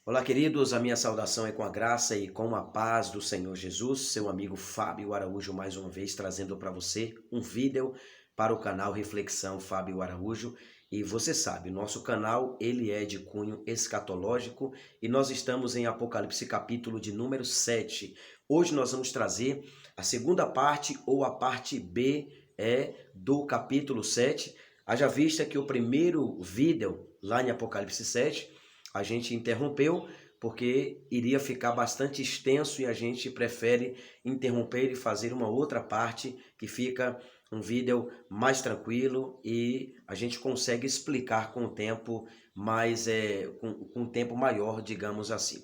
Olá, queridos, a minha saudação é com a graça e com a paz do Senhor Jesus, seu amigo Fábio Araújo, mais uma vez trazendo para você um vídeo para o canal Reflexão Fábio Araújo. E você sabe, nosso canal ele é de cunho escatológico e nós estamos em Apocalipse capítulo de número 7. Hoje nós vamos trazer a segunda parte ou a parte B do capítulo 7. Haja vista que o primeiro vídeo lá em Apocalipse 7 a gente interrompeu porque iria ficar bastante extenso e a gente prefere interromper e fazer uma outra parte que fica um vídeo mais tranquilo e a gente consegue explicar com o tempo mais, com um tempo maior, digamos assim.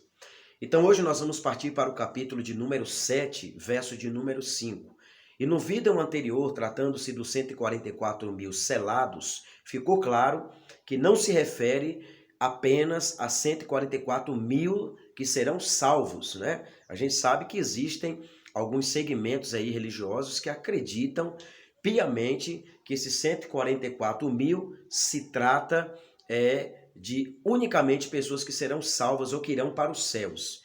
Então hoje nós vamos partir para o capítulo de número 7, verso de número 5. E no vídeo anterior, tratando-se dos 144 mil selados, ficou claro que não se refere apenas a 144 mil que serão salvos, né? A gente sabe que existem alguns segmentos aí religiosos que acreditam piamente que esses 144 mil se trata de unicamente pessoas que serão salvas ou que irão para os céus,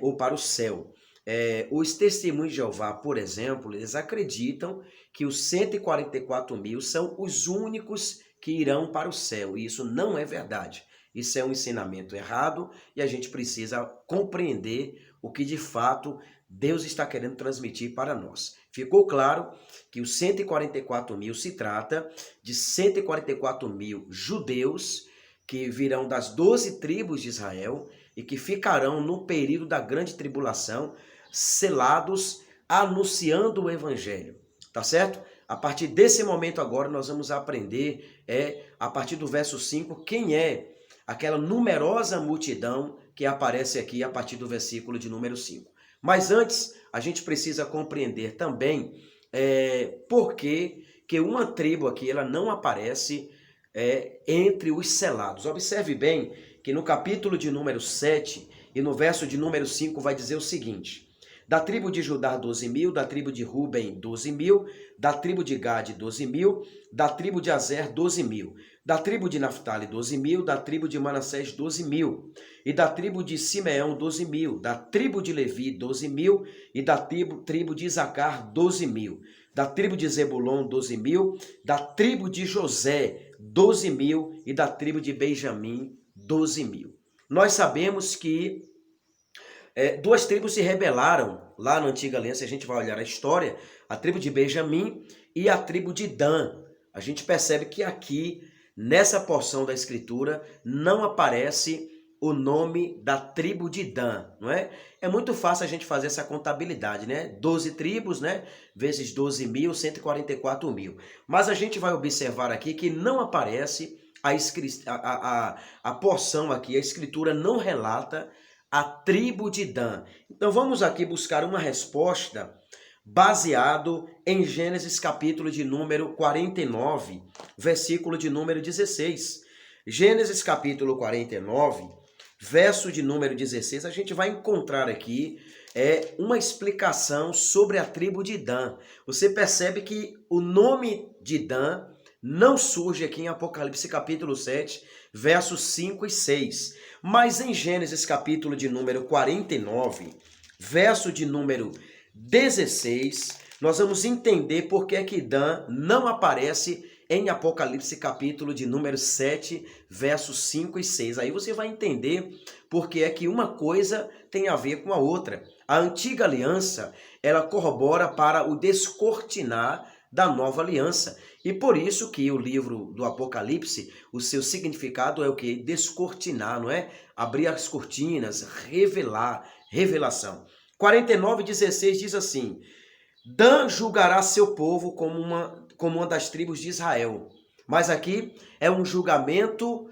ou para o céu. Os testemunhos de Jeová, por exemplo, eles acreditam que os 144 mil são os únicos que irão para o céu, e isso não é verdade. Isso é um ensinamento errado e a gente precisa compreender o que de fato Deus está querendo transmitir para nós. Ficou claro que os 144 mil se trata de 144 mil judeus que virão das 12 tribos de Israel e que ficarão no período da grande tribulação, selados, anunciando o evangelho. Tá certo? A partir desse momento agora nós vamos aprender, a partir do verso 5, quem é aquela numerosa multidão que aparece aqui a partir do versículo de número 5. Mas antes, a gente precisa compreender também por que uma tribo aqui ela não aparece entre os selados. Observe bem que no capítulo de número 7 e no verso de número 5 vai dizer o seguinte: da tribo de Judá 12 mil, da tribo de Ruben 12 mil, da tribo de Gade 12 mil, da tribo de Azer 12 mil, da tribo de Naftali 12 mil, da tribo de Manassés 12 mil, e da tribo de Simeão 12 mil, da tribo de Levi 12 mil, e da tribo de Isacar 12 mil, da tribo de Zebulon 12 mil, da tribo de José 12 mil, e da tribo de Benjamim 12 mil. Nós sabemos que duas tribos se rebelaram lá na Antiga Aliança, a gente vai olhar a história, a tribo de Benjamim e a tribo de Dan. A gente percebe que aqui, nessa porção da Escritura, não aparece o nome da tribo de Dan, não é? É muito fácil a gente fazer essa contabilidade, né? 12 tribos, né? Vezes 12 mil, 144 mil. Mas a gente vai observar aqui que não aparece a porção aqui, a Escritura não relata a tribo de Dan. Então vamos aqui buscar uma resposta baseado em Gênesis capítulo de número 49, versículo de número 16. Gênesis capítulo 49, verso de número 16, a gente vai encontrar aqui uma explicação sobre a tribo de Dan. Você percebe que o nome de Dan não surge aqui em Apocalipse capítulo 7, versos 5 e 6. Mas em Gênesis capítulo de número 49, verso de número 16, nós vamos entender por que é que Dan não aparece em Apocalipse capítulo de número 7, versos 5 e 6. Aí você vai entender por que é que uma coisa tem a ver com a outra. A antiga aliança, ela corrobora para o descortinar da nova aliança. E por isso que o livro do Apocalipse, o seu significado é o que? Descortinar, não é? Abrir as cortinas, revelar, revelação. 49:16 diz assim: Dan julgará seu povo como uma das tribos de Israel. Mas aqui é um julgamento,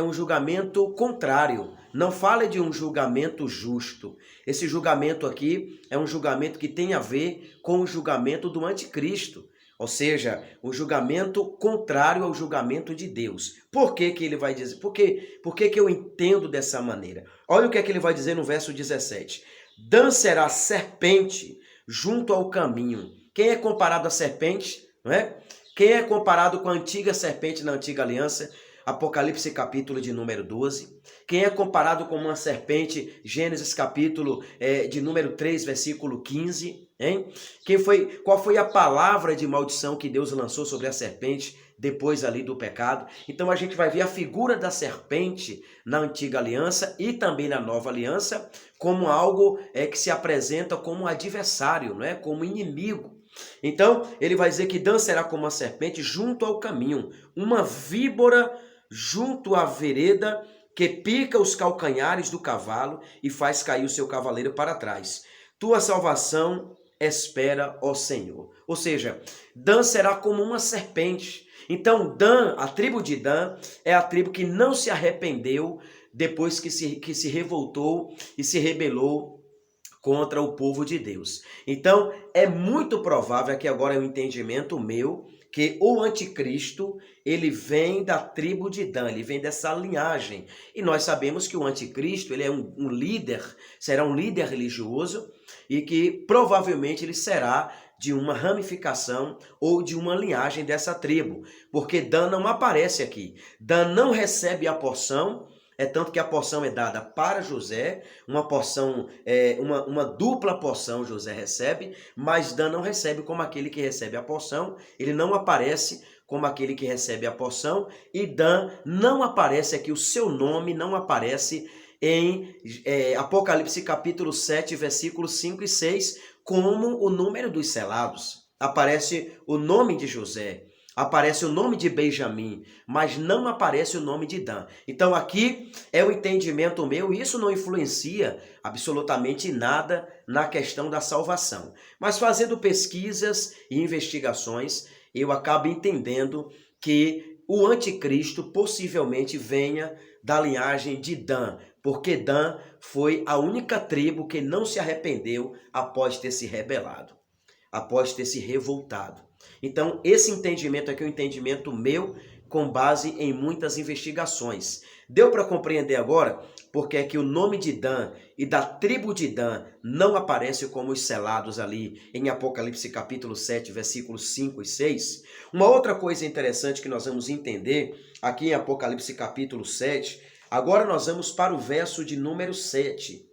um julgamento contrário. Não fala de um julgamento justo. Esse julgamento aqui é um julgamento que tem a ver com o julgamento do anticristo. Ou seja, o julgamento contrário ao julgamento de Deus. Por que que ele vai dizer? Por que que eu entendo dessa maneira? Olha o que é que ele vai dizer no verso 17. Dan será serpente junto ao caminho. Quem é comparado à serpente? Não é? Quem é comparado com a antiga serpente na antiga aliança? Apocalipse capítulo de número 12. Quem é comparado com uma serpente, Gênesis capítulo de número 3, versículo 15. Hein? Qual foi a palavra de maldição que Deus lançou sobre a serpente depois ali do pecado? Então a gente vai ver a figura da serpente na antiga aliança e também na nova aliança como algo que se apresenta como adversário, não é? Como inimigo. Então ele vai dizer que Dan será como uma serpente junto ao caminho, uma víbora junto à vereda que pica os calcanhares do cavalo e faz cair o seu cavaleiro para trás. Tua salvação espera, ó Senhor. Ou seja, Dan será como uma serpente. Então Dan, a tribo de Dan, é a tribo que não se arrependeu depois que se revoltou e se rebelou contra o povo de Deus. Então é muito provável que agora é um entendimento meu que o anticristo, ele vem da tribo de Dan, ele vem dessa linhagem. E nós sabemos que o anticristo, ele é um líder, será um líder religioso e que provavelmente ele será de uma ramificação ou de uma linhagem dessa tribo, porque Dan não aparece aqui. Dan não recebe a porção, tanto que a porção é dada para José, uma porção, uma dupla porção José recebe, mas Dan não recebe como aquele que recebe a porção, ele não aparece como aquele que recebe a porção, e Dan não aparece aqui, o seu nome não aparece em Apocalipse capítulo 7, versículos 5 e 6, como o número dos selados. Aparece o nome de José, aparece o nome de Benjamim, mas não aparece o nome de Dan. Então aqui é o entendimento meu, e isso não influencia absolutamente nada na questão da salvação. Mas fazendo pesquisas e investigações, eu acabo entendendo que o anticristo possivelmente venha da linhagem de Dan, porque Dan foi a única tribo que não se arrependeu após ter se rebelado, após ter se revoltado. Então, esse entendimento aqui é um entendimento meu com base em muitas investigações. Deu para compreender agora porque é que o nome de Dan e da tribo de Dan não aparece como os selados ali em Apocalipse capítulo 7, versículos 5 e 6? Uma outra coisa interessante que nós vamos entender aqui em Apocalipse capítulo 7, agora nós vamos para o verso de número 7.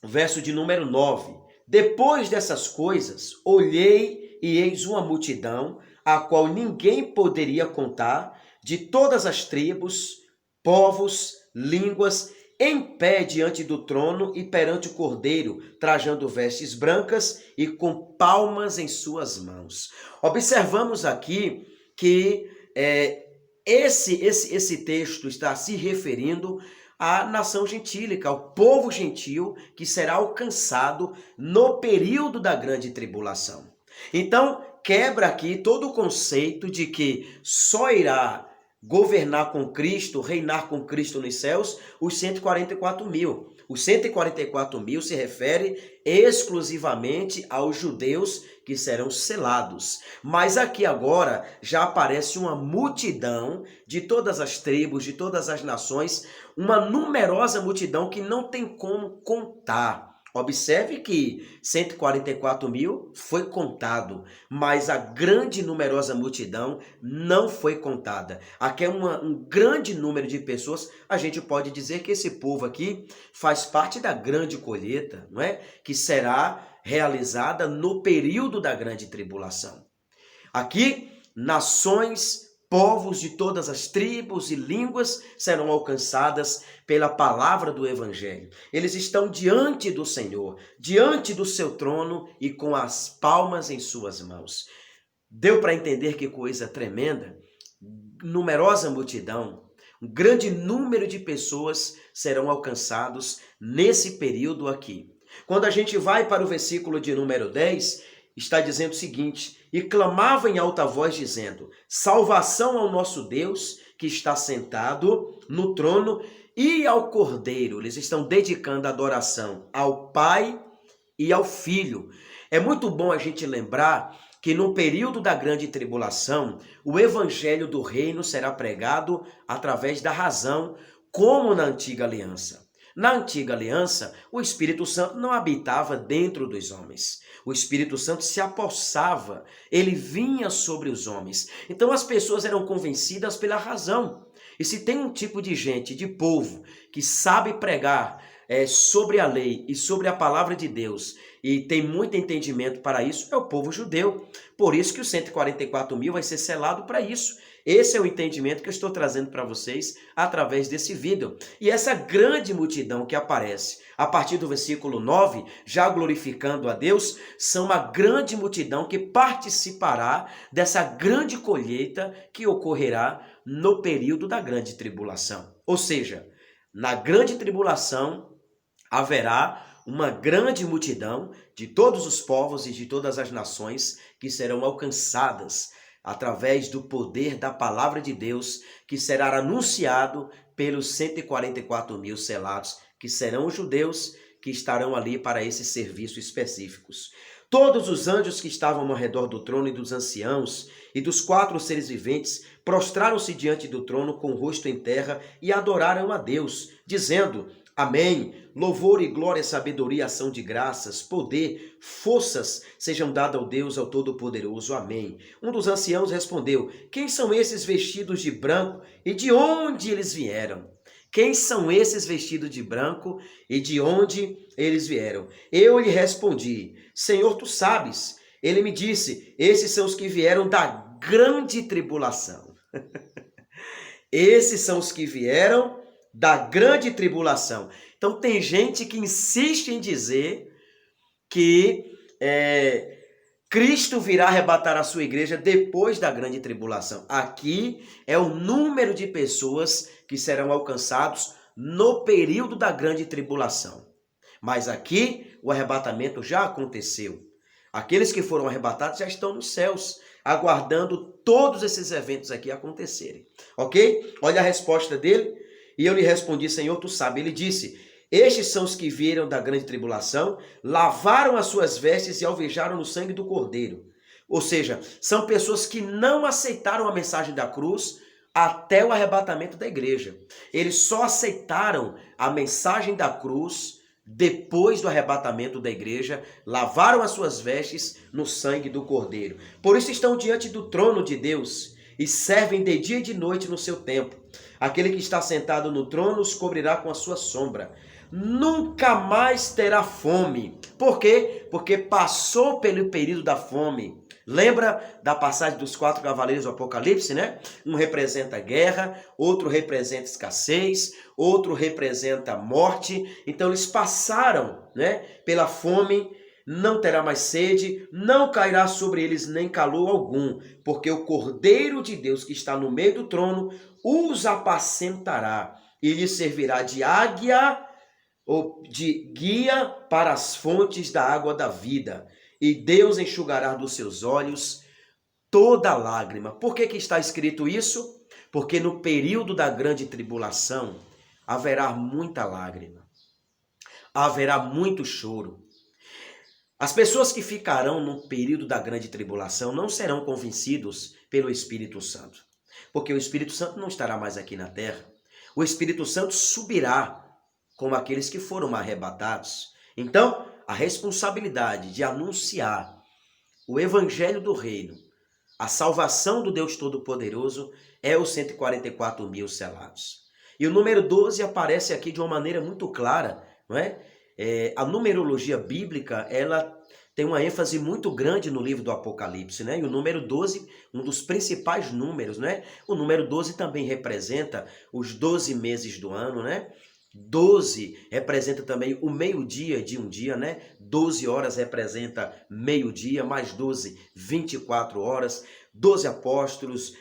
O verso de número 9. Depois dessas coisas, olhei e eis uma multidão, a qual ninguém poderia contar, de todas as tribos, povos, línguas, em pé diante do trono e perante o Cordeiro, trajando vestes brancas e com palmas em suas mãos. Observamos aqui que esse texto está se referindo à nação gentílica, ao povo gentil que será alcançado no período da grande tribulação. Então, quebra aqui todo o conceito de que só irá governar com Cristo, reinar com Cristo nos céus, os 144 mil. Os 144 mil se refere exclusivamente aos judeus que serão selados. Mas aqui agora já aparece uma multidão de todas as tribos, de todas as nações, uma numerosa multidão que não tem como contar. Observe que 144 mil foi contado, mas a grande numerosa multidão não foi contada. Aqui é um grande número de pessoas. A gente pode dizer que esse povo aqui faz parte da grande colheita, não é? Que será realizada no período da grande tribulação. Aqui, nações, povos de todas as tribos e línguas serão alcançadas pela palavra do Evangelho. Eles estão diante do Senhor, diante do seu trono e com as palmas em suas mãos. Deu para entender que coisa tremenda? Numerosa multidão, um grande número de pessoas serão alcançados nesse período aqui. Quando a gente vai para o versículo de número 10, está dizendo o seguinte: e clamava em alta voz dizendo, salvação ao nosso Deus que está sentado no trono e ao Cordeiro. Eles estão dedicando adoração ao Pai e ao Filho. É muito bom a gente lembrar que no período da grande tribulação, o evangelho do reino será pregado através da razão, como na antiga aliança. Na antiga aliança, o Espírito Santo não habitava dentro dos homens. O Espírito Santo se apossava, ele vinha sobre os homens. Então as pessoas eram convencidas pela razão. E se tem um tipo de gente, de povo, que sabe pregar sobre a lei e sobre a palavra de Deus, e tem muito entendimento para isso, é o povo judeu. Por isso que os 144 mil vai ser selado para isso. Esse é o entendimento que eu estou trazendo para vocês através desse vídeo. E essa grande multidão que aparece a partir do versículo 9, já glorificando a Deus, são uma grande multidão que participará dessa grande colheita que ocorrerá no período da grande tribulação. Ou seja, na grande tribulação haverá uma grande multidão de todos os povos e de todas as nações que serão alcançadas através do poder da palavra de Deus, que será anunciado pelos 144 mil selados, que serão os judeus que estarão ali para esses serviços específicos. Todos os anjos que estavam ao redor do trono e dos anciãos e dos 4 seres viventes prostraram-se diante do trono com o rosto em terra e adoraram a Deus, dizendo: Amém. Louvor e glória, sabedoria, ação de graças, poder, forças sejam dadas ao Deus, ao Todo-Poderoso. Amém. Um dos anciãos respondeu: Quem são esses vestidos de branco e de onde eles vieram? Quem são esses vestidos de branco e de onde eles vieram? Eu lhe respondi: Senhor, tu sabes. Ele me disse: Esses são os que vieram da grande tribulação. Esses são os que vieram da grande tribulação. Então tem gente que insiste em dizer que Cristo virá arrebatar a sua igreja depois da grande tribulação. Aqui é o número de pessoas que serão alcançados no período da grande tribulação. Mas aqui o arrebatamento já aconteceu. Aqueles que foram arrebatados já estão nos céus, aguardando todos esses eventos aqui acontecerem. Ok? Olha a resposta dele. E eu lhe respondi: Senhor, tu sabes. Ele disse: Estes são os que vieram da grande tribulação, lavaram as suas vestes e alvejaram no sangue do Cordeiro. Ou seja, são pessoas que não aceitaram a mensagem da cruz até o arrebatamento da igreja. Eles só aceitaram a mensagem da cruz depois do arrebatamento da igreja, lavaram as suas vestes no sangue do Cordeiro. Por isso estão diante do trono de Deus e servem de dia e de noite no seu tempo. Aquele que está sentado no trono os cobrirá com a sua sombra. Nunca mais terá fome. Por quê? Porque passou pelo período da fome. Lembra da passagem dos 4 cavaleiros do Apocalipse, né? Um representa guerra, outro representa escassez, outro representa morte. Então eles passaram, né, pela fome. Não terá mais sede, não cairá sobre eles nem calor algum, porque o Cordeiro de Deus que está no meio do trono os apacentará e lhes servirá de águia ou de guia para as fontes da água da vida. E Deus enxugará dos seus olhos toda lágrima. Por que está escrito isso? Porque no período da grande tribulação haverá muita lágrima, haverá muito choro. As pessoas que ficarão no período da grande tribulação não serão convencidos pelo Espírito Santo, porque o Espírito Santo não estará mais aqui na terra. O Espírito Santo subirá como aqueles que foram arrebatados. Então, a responsabilidade de anunciar o evangelho do reino, a salvação do Deus Todo-Poderoso, é os 144 mil selados. E o número 12 aparece aqui de uma maneira muito clara, não é? A numerologia bíblica, ela tem uma ênfase muito grande no livro do Apocalipse, né? E o número 12, um dos principais números, né? O número 12 também representa os 12 meses do ano, né? 12 representa também o meio-dia de um dia, né? 12 horas representa meio-dia, mais 12, 24 horas. 12 apóstolos,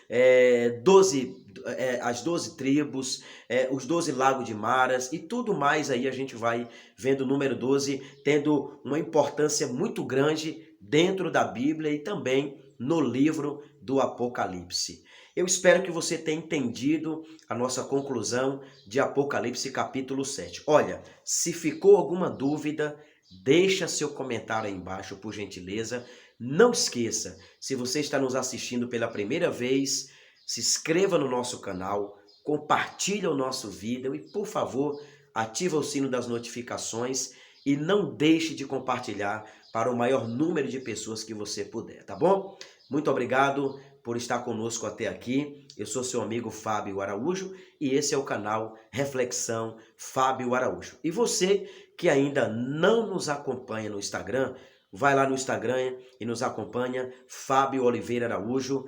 as 12 tribos, os 12 lagos de Maras e tudo mais aí a gente vai vendo o número 12 tendo uma importância muito grande dentro da Bíblia e também no livro do Apocalipse. Eu espero que você tenha entendido a nossa conclusão de Apocalipse capítulo 7. Olha, se ficou alguma dúvida, deixa seu comentário aí embaixo, por gentileza. Não esqueça, se você está nos assistindo pela primeira vez, se inscreva no nosso canal, compartilhe o nosso vídeo e, por favor, ativa o sino das notificações e não deixe de compartilhar para o maior número de pessoas que você puder, tá bom? Muito obrigado por estar conosco até aqui. Eu sou seu amigo Fábio Araújo e esse é o canal Reflexão Fábio Araújo. E você que ainda não nos acompanha no Instagram, vai lá no Instagram e nos acompanha, Fábio Oliveira Araújo.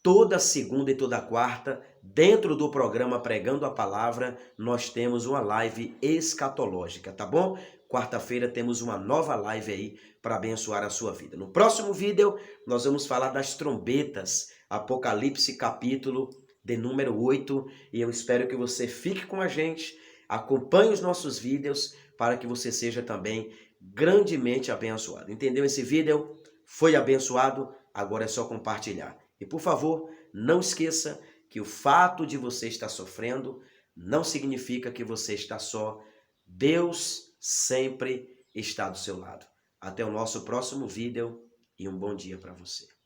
Toda segunda e toda quarta, dentro do programa Pregando a Palavra, nós temos uma live escatológica, tá bom? Quarta-feira temos uma nova live aí para abençoar a sua vida. No próximo vídeo, nós vamos falar das trombetas, Apocalipse capítulo de número 8, e eu espero que você fique com a gente, acompanhe os nossos vídeos para que você seja também grandemente abençoado. Entendeu esse vídeo? Foi abençoado? Agora é só compartilhar. E por favor, não esqueça que o fato de você estar sofrendo não significa que você está só. Deus sempre está do seu lado. Até o nosso próximo vídeo e um bom dia para você.